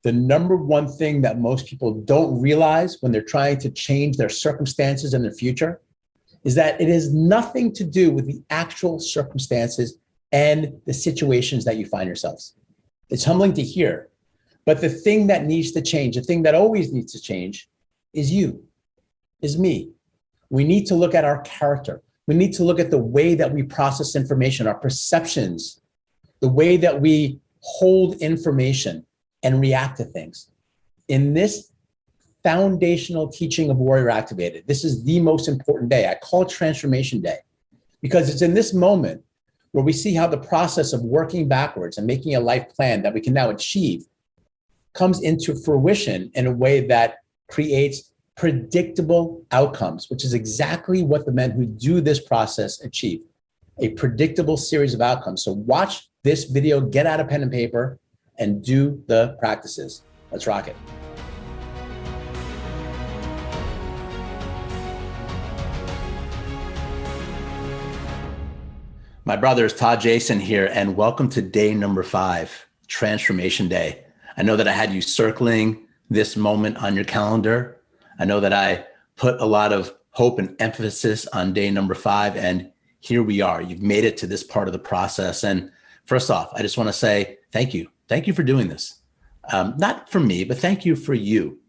the number one thing that most people don't realize when they're trying to change their circumstances and their future is that it has nothing to do with the actual circumstances and the situations that you find yourselves. It's humbling to hear, but the thing that needs to change, the thing that always needs to change is you, is me. We need to look at our character. We need to look at the way that we process information, our perceptions, the way that we hold information and react to things. In this foundational teaching of Warrior Activated, this is the most important day. I call it Transformation Day because it's in this moment where we see how the process of working backwards and making a life plan that we can now achieve comes into fruition in a way that creates predictable outcomes, which is exactly what the men who do this process achieve, a predictable series of outcomes. So watch this video, get out a pen and paper, and do the practices. Let's rock it. My brother is Todd Jason here, and welcome to day number 5, Transformation Day. I know that I had you circling this moment on your calendar. I know that I put a lot of hope and emphasis on day number 5, and here we are. You've made it to this part of the process. And first off, I just want to say thank you. Thank you for doing this. Not for me, but thank you for you.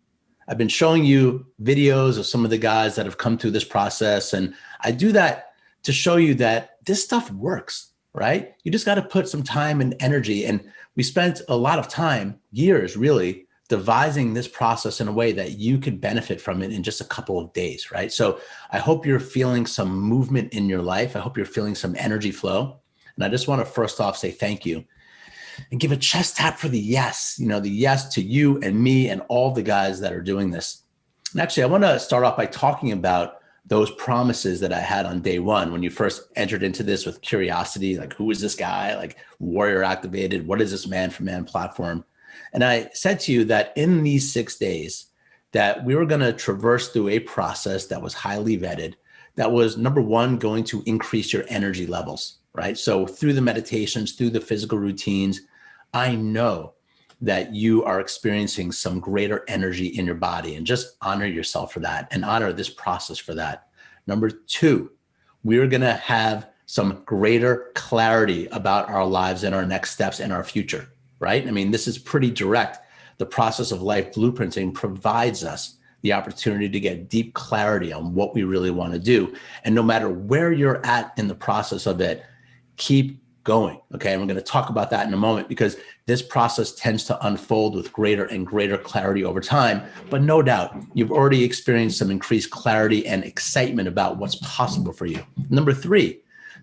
I've been showing you videos of some of the guys that have come through this process, and I do that to show you that this stuff works, right? You just got to put some time and energy. And we spent a lot of time, years really, devising this process in a way that you could benefit from it in just a couple of days, right? So I hope you're feeling some movement in your life. I hope you're feeling some energy flow. And I just want to first off say thank you and give a chest tap for the yes, the yes to you and me and all the guys that are doing this. And actually, I want to start off by talking about those promises that I had on day 1 when you first entered into this with curiosity, like who is this guy, like Warrior Activated, what is this man for man platform? And I said to you that in these 6 days that we were going to traverse through a process that was highly vetted, that was number 1, going to increase your energy levels, right? So through the meditations, through the physical routines, I know that you are experiencing some greater energy in your body, and just honor yourself for that and honor this process for that. Number 2, we're going to have some greater clarity about our lives and our next steps and our future, right? I mean, this is pretty direct. The process of life blueprinting provides us the opportunity to get deep clarity on what we really want to do. And no matter where you're at in the process of it, keep going. Okay. And we're going to talk about that in a moment, because this process tends to unfold with greater and greater clarity over time. But no doubt, you've already experienced some increased clarity and excitement about what's possible for you. Number 3,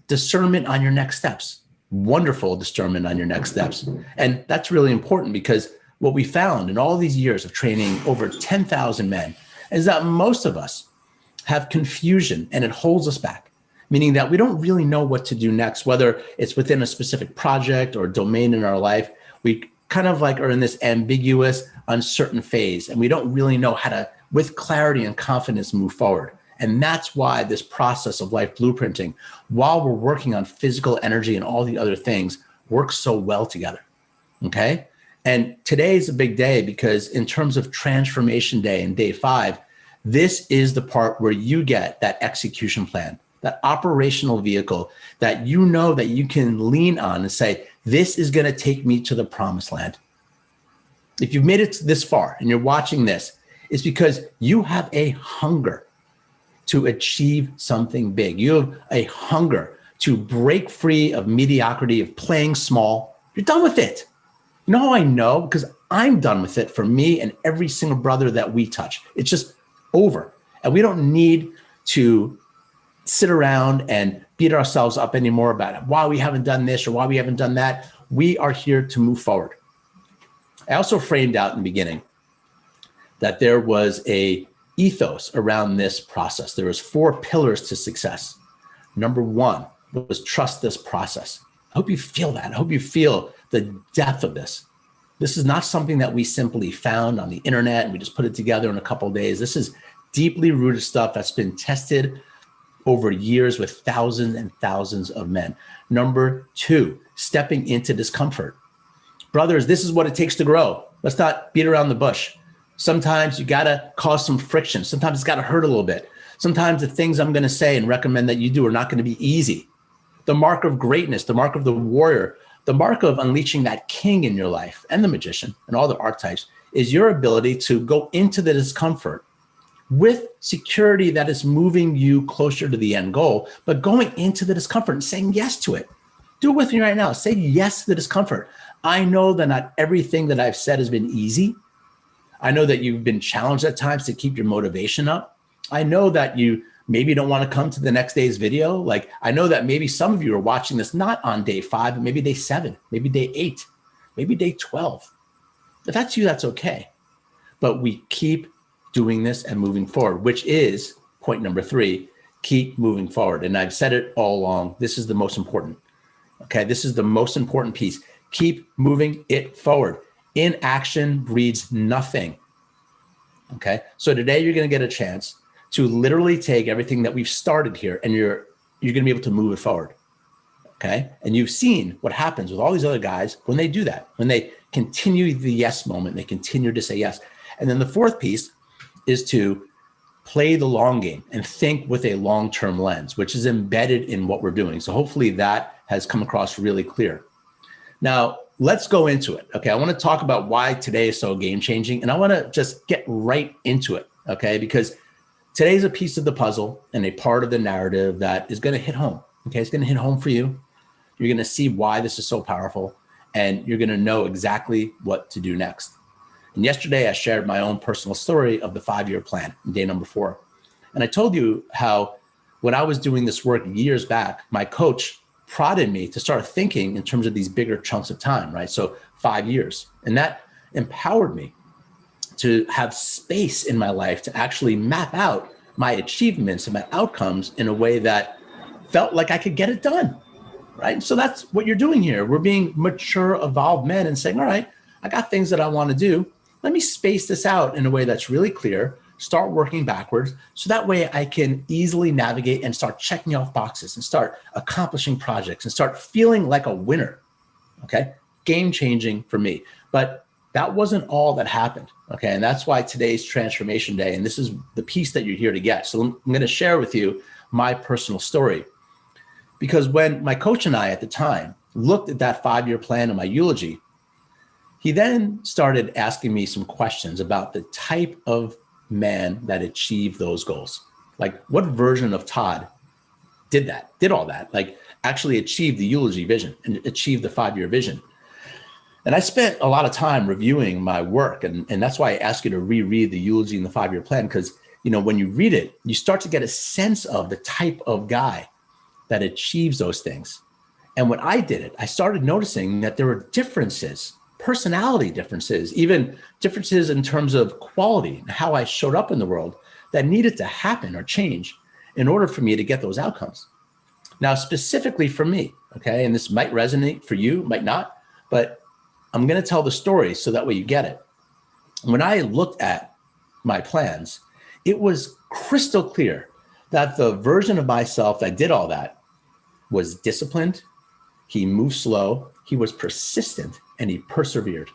discernment on your next steps. Wonderful discernment on your next steps. And that's really important, because what we found in all these years of training over 10,000 men is that most of us have confusion, and it holds us back, meaning that we don't really know what to do next, whether it's within a specific project or domain in our life. We kind of like are in this ambiguous, uncertain phase, and we don't really know how to, with clarity and confidence, move forward. And that's why this process of life blueprinting, while we're working on physical energy and all the other things, works so well together, okay? And today is a big day, because in terms of Transformation Day and day 5, this is the part where you get that execution plan, that operational vehicle that you know that you can lean on and say, this is going to take me to the promised land. If you've made it this far and you're watching this, it's because you have a hunger to achieve something big. You have a hunger to break free of mediocrity, of playing small. You're done with it. You know how I know? Because I'm done with it for me and every single brother that we touch. It's just over. And we don't need to sit around and beat ourselves up anymore about why we haven't done this or why we haven't done that. We are here to move forward. I also framed out in the beginning that there was a ethos around this process. There was 4 pillars to success. Number 1 was trust this process. I hope you feel that. I hope you feel the depth of this. This is not something that we simply found on the internet and we just put it together in a couple of days. This is deeply rooted stuff that's been tested over years with thousands and thousands of men. Number 2, stepping into discomfort. Brothers, this is what it takes to grow. Let's not beat around the bush. Sometimes you got to cause some friction. Sometimes it's got to hurt a little bit. Sometimes the things I'm going to say and recommend that you do are not going to be easy. The mark of greatness, the mark of the warrior, the mark of unleashing that king in your life and the magician and all the archetypes is your ability to go into the discomfort with security that is moving you closer to the end goal, but going into the discomfort and saying yes to it. Do it with me right now. Say yes to the discomfort. I know that not everything that I've said has been easy. I know that you've been challenged at times to keep your motivation up. I know that you maybe don't want to come to the next day's video. Like, I know that maybe some of you are watching this not on day 5, but maybe day 7, maybe day 8, maybe day 12. If that's you, that's okay. But we keep doing this and moving forward, which is point number 3, keep moving forward. And I've said it all along. This is the most important. Okay, this is the most important piece. Keep moving it forward. Inaction breeds nothing. Okay, so today you're going to get a chance to literally take everything that we've started here and you're going to be able to move it forward. Okay, and you've seen what happens with all these other guys when they do that, when they continue the yes moment, they continue to say yes. And then the 4th piece is to play the long game and think with a long-term lens, which is embedded in what we're doing. So hopefully that has come across really clear. Now, let's go into it. Okay, I want to talk about why today is so game-changing, and I want to just get right into it, okay? Because today's a piece of the puzzle and a part of the narrative that is going to hit home, okay? It's going to hit home for you. You're going to see why this is so powerful, and you're going to know exactly what to do next. And yesterday, I shared my own personal story of the 5-year plan, day number 4. And I told you how when I was doing this work years back, my coach prodded me to start thinking in terms of these bigger chunks of time, right? So 5 years. And that empowered me to have space in my life to actually map out my achievements and my outcomes in a way that felt like I could get it done, right? So that's what you're doing here. We're being mature, evolved men and saying, all right, I got things that I want to do. Let me space this out in a way that's really clear, start working backwards, so that way I can easily navigate and start checking off boxes and start accomplishing projects and start feeling like a winner, okay? Game changing for me. But that wasn't all that happened, okay? And that's why today's Transformation Day, and this is the piece that you're here to get. So I'm gonna share with you my personal story. Because when my coach and I at the time looked at that 5-year plan and my eulogy, he then started asking me some questions about the type of man that achieved those goals. Like, what version of Todd did all that, like actually achieved the eulogy vision and achieved the 5-year vision. And I spent a lot of time reviewing my work. And that's why I ask you to reread the eulogy and the 5-year plan, because, you know, when you read it, you start to get a sense of the type of guy that achieves those things. And when I did it, I started noticing that there were differences, personality differences, even differences in terms of quality and how I showed up in the world that needed to happen or change in order for me to get those outcomes. Now, specifically for me, okay, and this might resonate for you, might not, but I'm going to tell the story so that way you get it. When I looked at my plans, it was crystal clear that the version of myself that did all that was disciplined, he moved slow, he was persistent, and he persevered.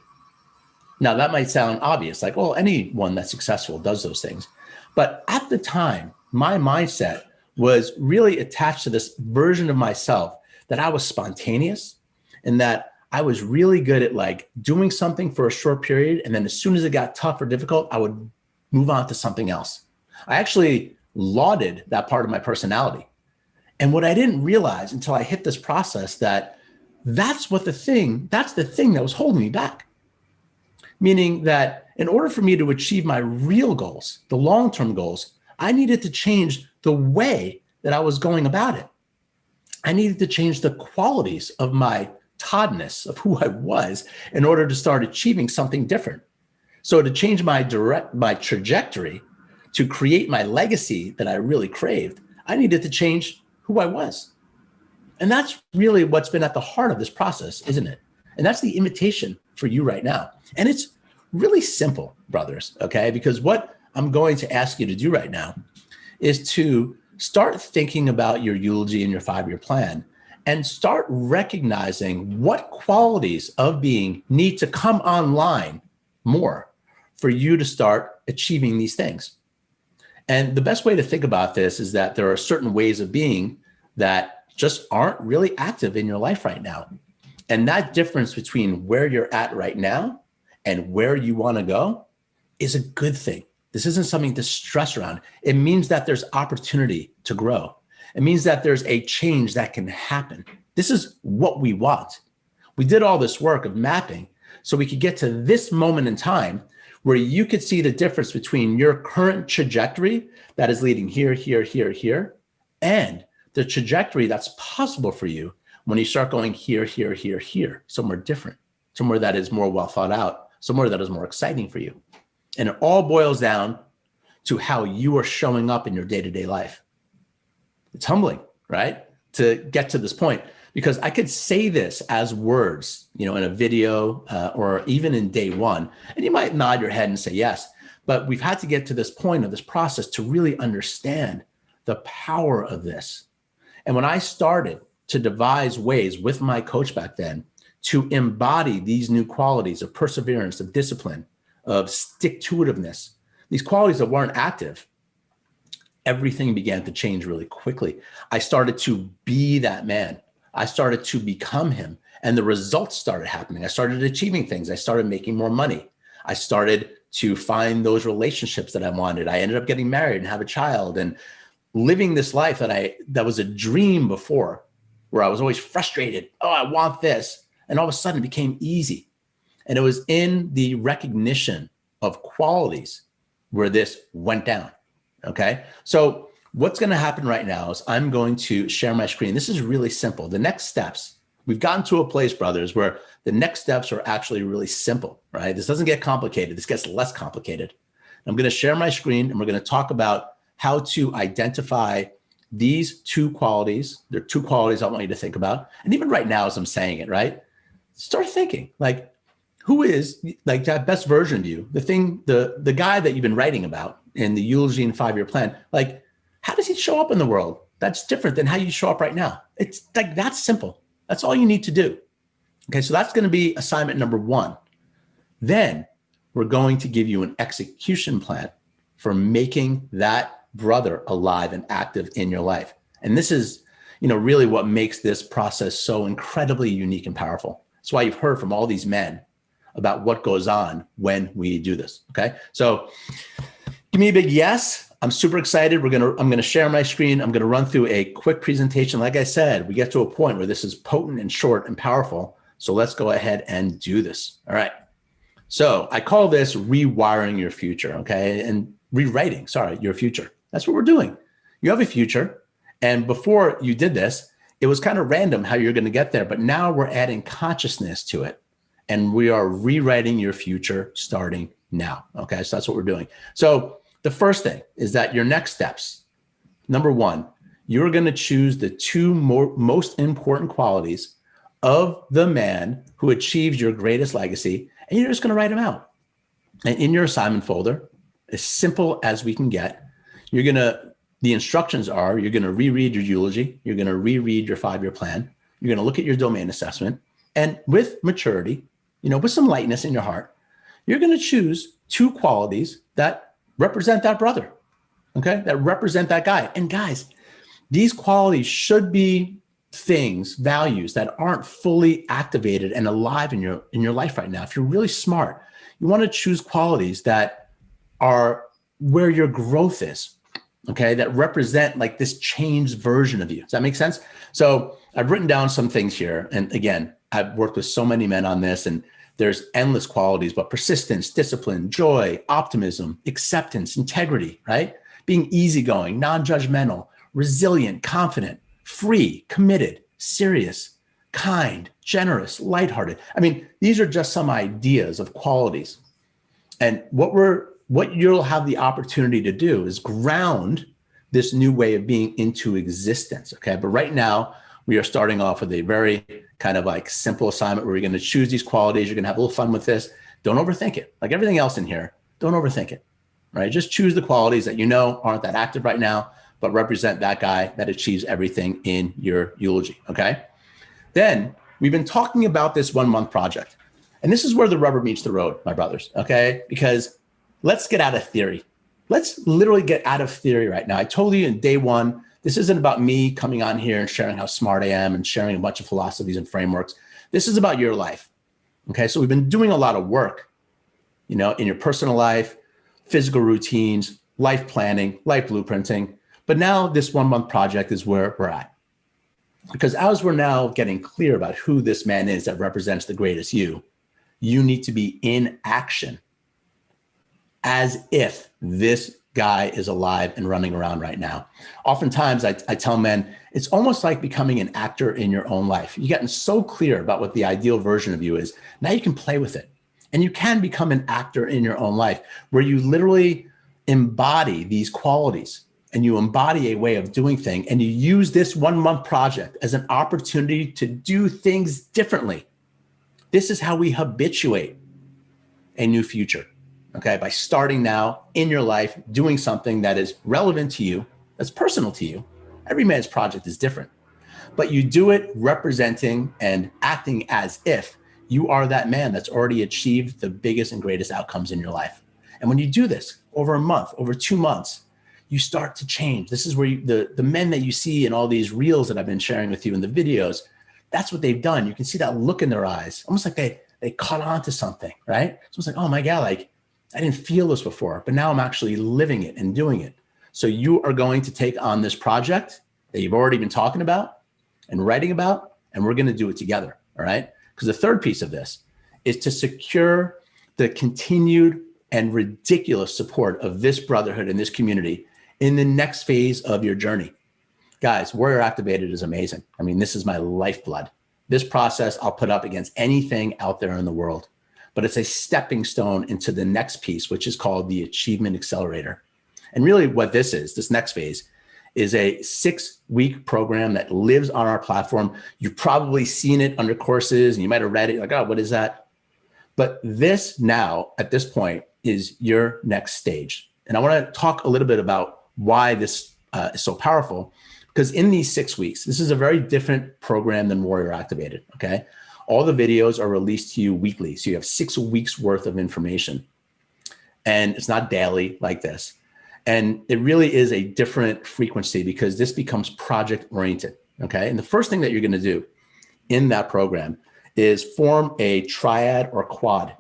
Now, that might sound obvious, like, well, anyone that's successful does those things. But at the time, my mindset was really attached to this version of myself that I was spontaneous and that I was really good at like doing something for a short period. And then as soon as it got tough or difficult, I would move on to something else. I actually lauded that part of my personality. And what I didn't realize until I hit this process that's the thing that was holding me back. Meaning that in order for me to achieve my real goals, the long-term goals, I needed to change the way that I was going about it. I needed to change the qualities of my Toddness, of who I was, in order to start achieving something different. So to change my trajectory, to create my legacy that I really craved, I needed to change who I was. And that's really what's been at the heart of this process, isn't it? And that's the invitation for you right now. And it's really simple, brothers, okay? Because what I'm going to ask you to do right now is to start thinking about your eulogy and your 5-year plan and start recognizing what qualities of being need to come online more for you to start achieving these things. And the best way to think about this is that there are certain ways of being that just aren't really active in your life right now. And that difference between where you're at right now and where you want to go is a good thing. This isn't something to stress around. It means that there's opportunity to grow. It means that there's a change that can happen. This is what we want. We did all this work of mapping so we could get to this moment in time where you could see the difference between your current trajectory that is leading here, here, here, here, and the trajectory that's possible for you when you start going here, here, here, here, somewhere different, somewhere that is more well thought out, somewhere that is more exciting for you. And it all boils down to how you are showing up in your day-to-day life. It's humbling, right? To get to this point, because I could say this as words, in a video or even in day one, and you might nod your head and say yes, but we've had to get to this point of this process to really understand the power of this. And when I started to devise ways with my coach back then to embody these new qualities of perseverance, of discipline, of stick-to-itiveness, these qualities that weren't active, everything began to change really quickly. I started to be that man. I started to become him, and the results started happening. I started achieving things. I started making more money. I started to find those relationships that I wanted. I ended up getting married and have a child and living this life that was a dream before, where I was always frustrated. Oh, I want this. And all of a sudden it became easy. And it was in the recognition of qualities where this went down. Okay. So what's going to happen right now is I'm going to share my screen. This is really simple. The next steps, we've gotten to a place, brothers, where the next steps are actually really simple, right? This doesn't get complicated. This gets less complicated. I'm going to share my screen and we're going to talk about how to identify these two qualities. There are two qualities I want you to think about. And even right now, as I'm saying it, right? Start thinking like, who is like that best version of you? The guy that you've been writing about in the eulogy and 5-year plan, like, how does he show up in the world? That's different than how you show up right now. It's like, that's simple. That's all you need to do. Okay, so that's going to be assignment number 1. Then we're going to give you an execution plan for making that brother alive and active in your life. And this is, really what makes this process so incredibly unique and powerful. That's why you've heard from all these men about what goes on when we do this. Okay, so give me a big yes. I'm super excited. I'm gonna share my screen. I'm gonna run through a quick presentation. Like I said, we get to a point where this is potent and short and powerful. So let's go ahead and do this. All right. So I call this rewiring your future, okay? And rewriting, your future. That's what we're doing. You have a future. And before you did this, it was kind of random how you're gonna get there, but now we're adding consciousness to it. And we are rewriting your future starting now, okay? So that's what we're doing. So the first thing is that your next steps, number 1, you're gonna choose the 2 most important qualities of the man who achieves your greatest legacy, and you're just gonna write them out. And in your assignment folder, as simple as we can get, the instructions are, you're gonna reread your eulogy, you're gonna reread your 5-year plan, you're gonna look at your domain assessment, and with maturity, with some lightness in your heart, you're gonna choose 2 qualities that represent that brother, okay? That represent that guy. And guys, these qualities should be things, values that aren't fully activated and alive in your life right now. If you're really smart, you want to choose qualities that are where your growth is, okay? That represent like this changed version of you. Does that make sense? So I've written down some things here. And again, I've worked with so many men on this, and there's endless qualities, but persistence, discipline, joy, optimism, acceptance, integrity, right? Being easygoing, non-judgmental, resilient, confident, free, committed, serious, kind, generous, lighthearted. I mean, these are just some ideas of qualities. And what you'll have the opportunity to do is ground this new way of being into existence, okay? But right now, we are starting off with a very kind of like simple assignment where you're going to choose these qualities. You're going to have a little fun with this. Don't overthink it. Like everything else in here, don't overthink it, right? Just choose the qualities that aren't that active right now, but represent that guy that achieves everything in your eulogy, okay? Then we've been talking about this 1-month project. And this is where the rubber meets the road, my brothers, okay? Because let's get out of theory. Let's literally get out of theory right now. I told you in day one, this isn't about me coming on here and sharing how smart I am and sharing a bunch of philosophies and frameworks. This is about your life, okay? So we've been doing a lot of work, in your personal life, physical routines, life planning, life blueprinting. But now this 1 month project is where we're at. Because as we're now getting clear about who this man is that represents the greatest you need to be in action as if this guy is alive and running around right now. Oftentimes I tell men, it's almost like becoming an actor in your own life. You're getting so clear about what the ideal version of you is. Now you can play with it. And you can become an actor in your own life where you literally embody these qualities and you embody a way of doing things, and you use this 1 month project as an opportunity to do things differently. This is how we habituate a new future, okay? By starting now in your life, doing something that is relevant to you, that's personal to you. Every man's project is different, but you do it representing and acting as if you are that man that's already achieved the biggest and greatest outcomes in your life. And when you do this over a month, over 2 months, you start to change. This is where the men that you see in all these reels that I've been sharing with you in the videos, that's what they've done. You can see that look in their eyes, almost like they caught on to something, right? So it's like, oh my God, like I didn't feel this before, but now I'm actually living it and doing it. So you are going to take on this project that you've already been talking about and writing about, and we're going to do it together, all right? Because the third piece of this is to secure the continued and ridiculous support of this brotherhood and this community in the next phase of your journey. Guys, Warrior Activated is amazing. I mean, this is my lifeblood. This process I'll put up against anything out there in the world, but it's a stepping stone into the next piece, which is called the Achievement Accelerator. And really what this next phase is a 6-week program that lives on our platform. You've probably seen it under courses and you might've read it like, oh, what is that? But this now, at this point, is your next stage. And I wanna talk a little bit about why this is so powerful, because in these 6 weeks, this is a very different program than Warrior Activated, okay? All the videos are released to you weekly. So you have 6 weeks worth of information, and it's not daily like this. And it really is a different frequency because this becomes project oriented, okay? And the first thing that you're gonna do in that program is form a triad or quad.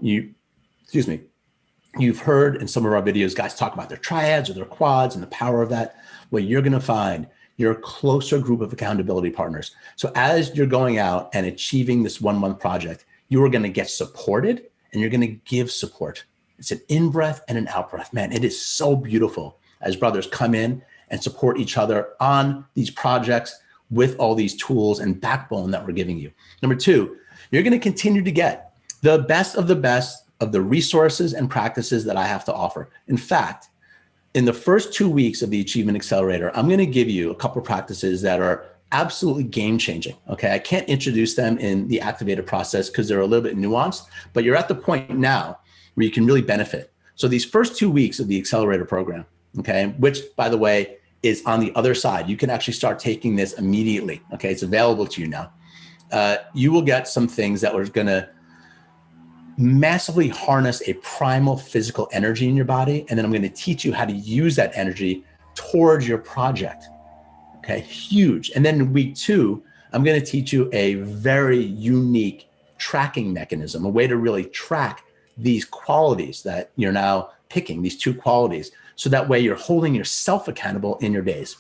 You've heard in some of our videos, guys talk about their triads or their quads and the power of that. Well, you're gonna find your closer group of accountability partners. So as you're going out and achieving this 1 month project, you are gonna get supported and you're gonna give support. It's an in-breath and an out-breath. Man, it is so beautiful as brothers come in and support each other on these projects with all these tools and backbone that we're giving you. Number two, you're gonna continue to get the best of the resources and practices that I have to offer. In fact, in the first 2 weeks of the Achievement Accelerator, I'm gonna give you a couple of practices that are absolutely game changing, okay? I can't introduce them in the activated process because they're a little bit nuanced, but you're at the point now where you can really benefit. So these first 2 weeks of the Accelerator program, okay, which by the way, is on the other side. You can actually start taking this immediately, okay? It's available to you now. You will get some things that are gonna massively harness a primal physical energy in your body. And then I'm going to teach you how to use that energy towards your project. Okay, huge. And then in week 2, I'm going to teach you a very unique tracking mechanism, a way to really track these qualities that you're now picking, these 2 qualities. So that way you're holding yourself accountable in your days.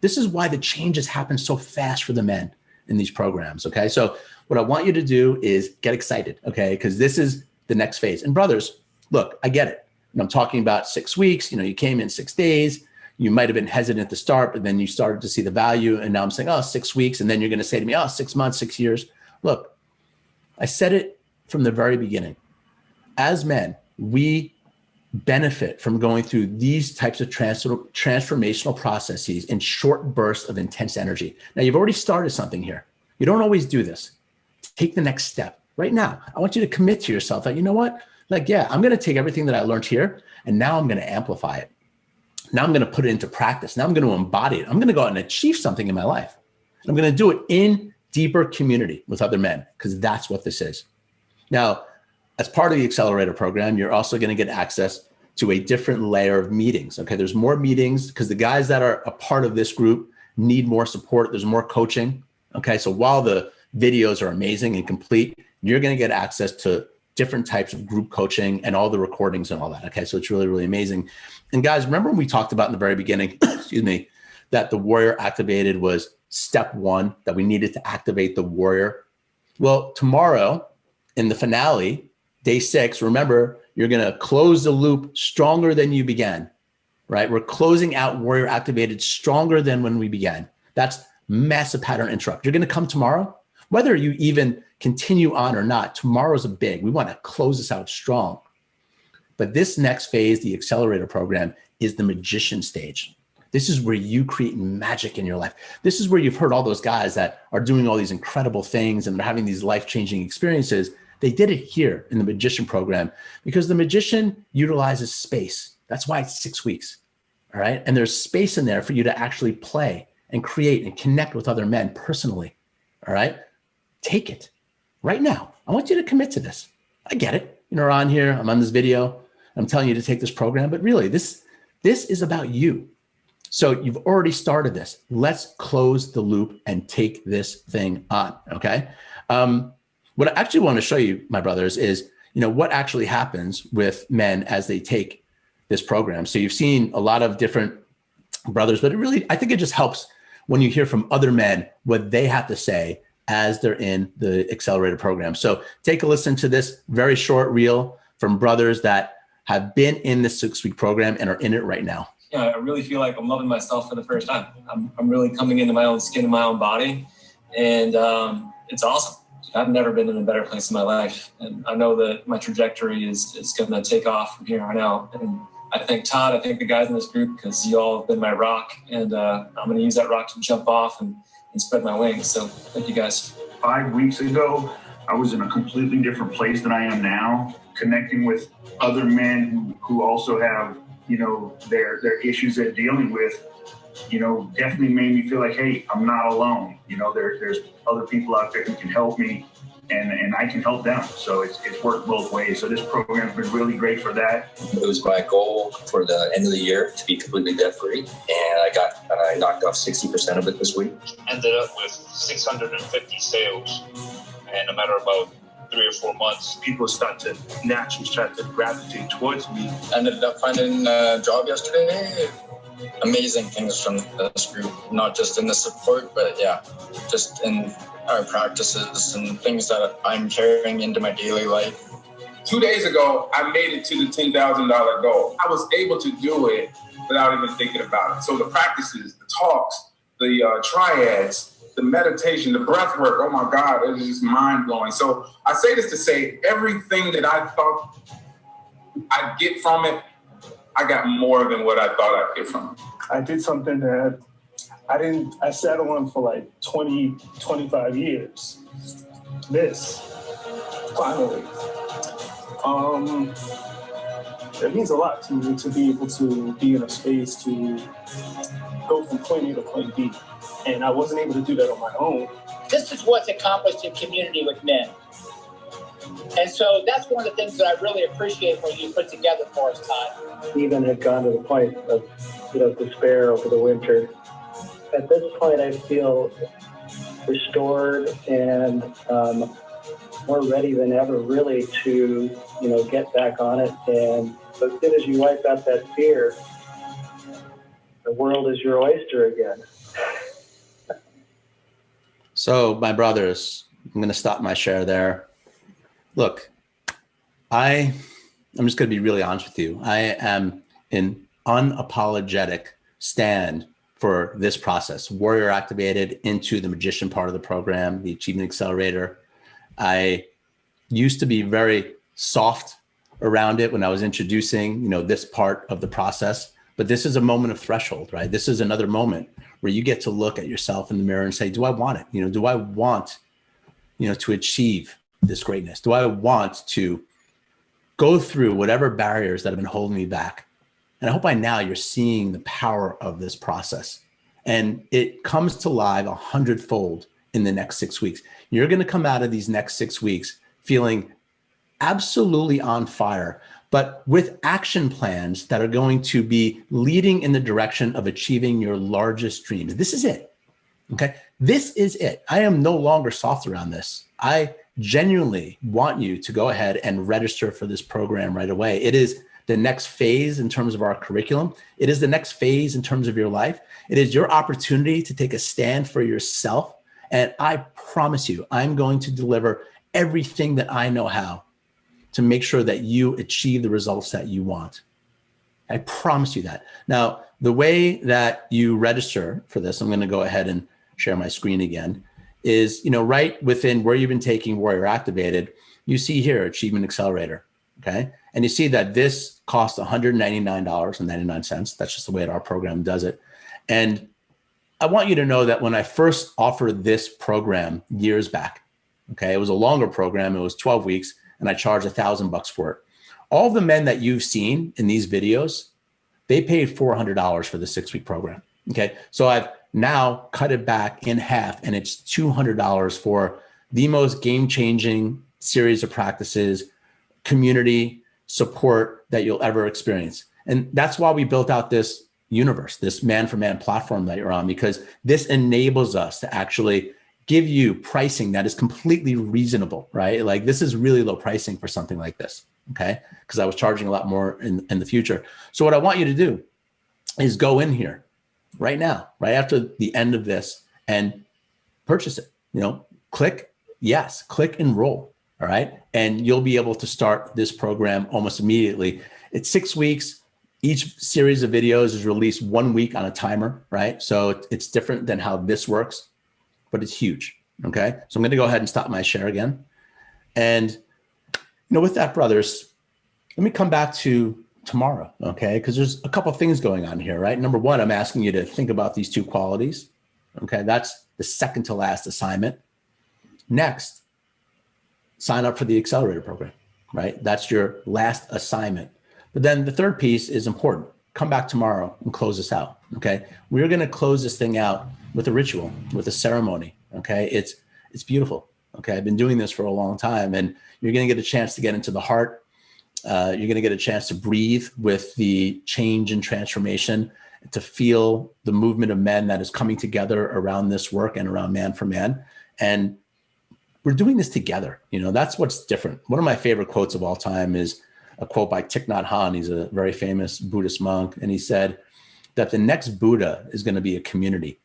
This is why the changes happen so fast for the men in these programs. Okay, so what I want you to do is get excited, okay? Because this is the next phase. And brothers, look, I get it. And I'm talking about 6 weeks, you came in 6 days, you might've been hesitant at the start, but then you started to see the value. And now I'm saying, oh, 6 weeks. And then you're gonna say to me, oh, 6 months, 6 years. Look, I said it from the very beginning. As men, we benefit from going through these types of transformational processes in short bursts of intense energy. Now, you've already started something here. You don't always do this. Take the next step right now. I want you to commit to yourself that, you know what? Like, yeah, I'm going to take everything that I learned here and now I'm going to amplify it. Now I'm going to put it into practice. Now I'm going to embody it. I'm going to go out and achieve something in my life. And I'm going to do it in deeper community with other men because that's what this is. Now, as part of the accelerator program, you're also going to get access to a different layer of meetings. Okay, there's more meetings because the guys that are a part of this group need more support. There's more coaching. Okay, so while the videos are amazing and complete, you're going to get access to different types of group coaching and all the recordings and all that. Okay, so it's really, really amazing. And guys, remember when we talked about in the very beginning, excuse me, that the warrior activated was step one, that we needed to activate the warrior? Well, tomorrow in the finale, day 6, remember, you're going to close the loop stronger than you began, right? We're closing out warrior activated stronger than when we began. That's massive pattern interrupt. You're going to come tomorrow, whether you even continue on or not. Tomorrow's a big, we want to close this out strong. But this next phase, the accelerator program, is the magician stage. This is where you create magic in your life. This is where you've heard all those guys that are doing all these incredible things and they're having these life-changing experiences. They did it here in the magician program because the magician utilizes space. That's why it's 6 weeks, all right? And there's space in there for you to actually play and create and connect with other men personally, all right? Take it right now. I want you to commit to this. I get it. You're on here, I'm on this video, I'm telling you to take this program, but really this is about you. So you've already started this. Let's close the loop and take this thing on, okay? What I actually want to show you, my brothers, is what actually happens with men as they take this program. So you've seen a lot of different brothers, but I think it just helps when you hear from other men what they have to say as they're in the accelerator program. So take a listen to this very short reel from brothers that have been in the 6-week program and are in it right now. Yeah, I really feel like I'm loving myself for the first time. I'm really coming into my own skin and my own body, and it's awesome. I've never been in a better place in my life, and I know that my trajectory is going to take off from here on out. And I thank Todd, I thank the guys in this group because you all have been my rock, and I'm going to use that rock to jump off and spread my wings. So thank you guys. 5 weeks ago, I was in a completely different place than I am now, connecting with other men who also have their issues they're dealing with, definitely made me feel like, hey, I'm not alone. There's other people out there who can help me and I can help them. So it's worked both ways. So this program's been really great for that. It was my goal for the end of the year to be completely debt free. And I knocked off 60% of it this week. Ended up with 650 sales in a matter of about 3 or 4 months. People start to naturally start to gravitate towards me. Ended up finding a job yesterday. Amazing things from this group, not just in the support, but just in our practices and things that I'm carrying into my daily life. 2 days ago, I made it to the $10,000 goal. I was able to do it without even thinking about it. So the practices, the talks, the triads, the meditation, the breath work, oh my God, it was just mind blowing. So I say this to say everything that I thought I'd get from it, I got more than what I thought I'd get from it. I did something that I sat on for like 20, 25 years. This, finally. It means a lot to me to be able to be in a space to go from point A to point B. And I wasn't able to do that on my own. This is what's accomplished in community with men. And so that's one of the things that I really appreciate what you put together for us, Todd. Even had gone to the point of, despair over the winter. At this point, I feel restored and more ready than ever, really, to, get back on it. And as soon as you wipe out that fear, the world is your oyster again. So, my brothers, I'm going to stop my share there. Look, I'm just going to be really honest with you. I am an unapologetic stand for this process, warrior activated into the magician part of the program, the achievement accelerator. I used to be very soft around it when I was introducing, this part of the process, but this is a moment of threshold, right? This is another moment where you get to look at yourself in the mirror and say, do I want it? Do I want, to achieve this greatness? Do I want to go through whatever barriers that have been holding me back? And I hope by now you're seeing the power of this process. And it comes to live 100-fold in the next 6 weeks. You're going to come out of these next 6 weeks feeling absolutely on fire, but with action plans that are going to be leading in the direction of achieving your largest dreams. This is it. Okay. This is it. I am no longer soft around this. I genuinely want you to go ahead and register for this program right away. It is the next phase in terms of our curriculum. It is the next phase in terms of your life. It is your opportunity to take a stand for yourself. And I promise you, I'm going to deliver everything that I know how to make sure that you achieve the results that you want. I promise you that. Now, the way that you register for this, I'm going to go ahead and share my screen again, is, right within where you've been taking Warrior Activated, you see here, Achievement Accelerator, okay? And you see that this costs $199.99. That's just the way our program does it. And I want you to know that when I first offered this program years back, okay, it was a longer program. It was 12 weeks, and I charged $1,000 for it. All the men that you've seen in these videos, they paid $400 for the 6-week program. Okay. So I've now cut it back in half, and it's $200 for the most game-changing series of practices, community support that you'll ever experience. And that's why we built out this universe, this man-for-man platform that you're on, because this enables us to actually give you pricing that is completely reasonable, right? Like, this is really low pricing for something like this, okay? Because I was charging a lot more in the future. So what I want you to do is go in here right now, right after the end of this, and purchase it. Click yes, click enroll, all right? And you'll be able to start this program almost immediately. It's 6 weeks. Each series of videos is released 1 week on a timer, right? So it's different than how this works, but it's huge, okay? So I'm gonna go ahead and stop my share again. And with that, brothers, let me come back to tomorrow, okay? Because there's a couple of things going on here, right? Number one, I'm asking you to think about these 2 qualities, okay? That's the second to last assignment. Next, sign up for the accelerator program, right? That's your last assignment. But then the third piece is important. Come back tomorrow and close this out, okay? We're gonna close this thing out with a ritual, with a ceremony, okay? It's beautiful, okay? I've been doing this for a long time, and you're gonna get a chance to get into the heart. You're going to get a chance to breathe with the change and transformation, to feel the movement of men that is coming together around this work and around Man for Man. And we're doing this together. That's what's different. One of my favorite quotes of all time is a quote by Thich Nhat Hanh. He's a very famous Buddhist monk. And he said that the next Buddha is going to be a community,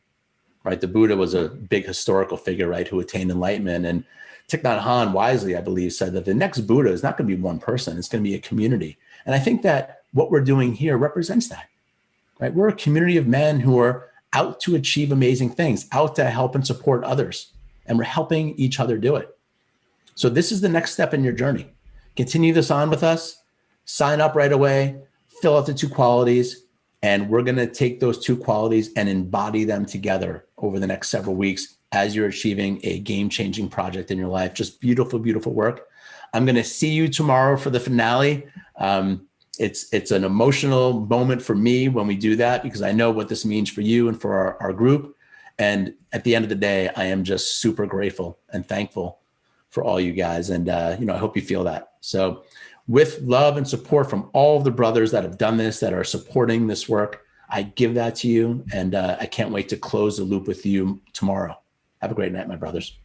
right? The Buddha was a big historical figure, right, who attained enlightenment. And Thich Nhat Hanh wisely, I believe, said that the next Buddha is not going to be one person. It's going to be a community. And I think that what we're doing here represents that, right? We're a community of men who are out to achieve amazing things, out to help and support others. And we're helping each other do it. So this is the next step in your journey. Continue this on with us. Sign up right away. Fill out the 2 qualities. And we're going to take those 2 qualities and embody them together over the next several weeks as you're achieving a game-changing project in your life. Just beautiful, beautiful work. I'm going to see you tomorrow for the finale. It's an emotional moment for me when we do that, because I know what this means for you and for our group. And at the end of the day, I am just super grateful and thankful for all you guys. And, I hope you feel that. So with love and support from all of the brothers that have done this, that are supporting this work, I give that to you. And I can't wait to close the loop with you tomorrow. Have a great night, my brothers.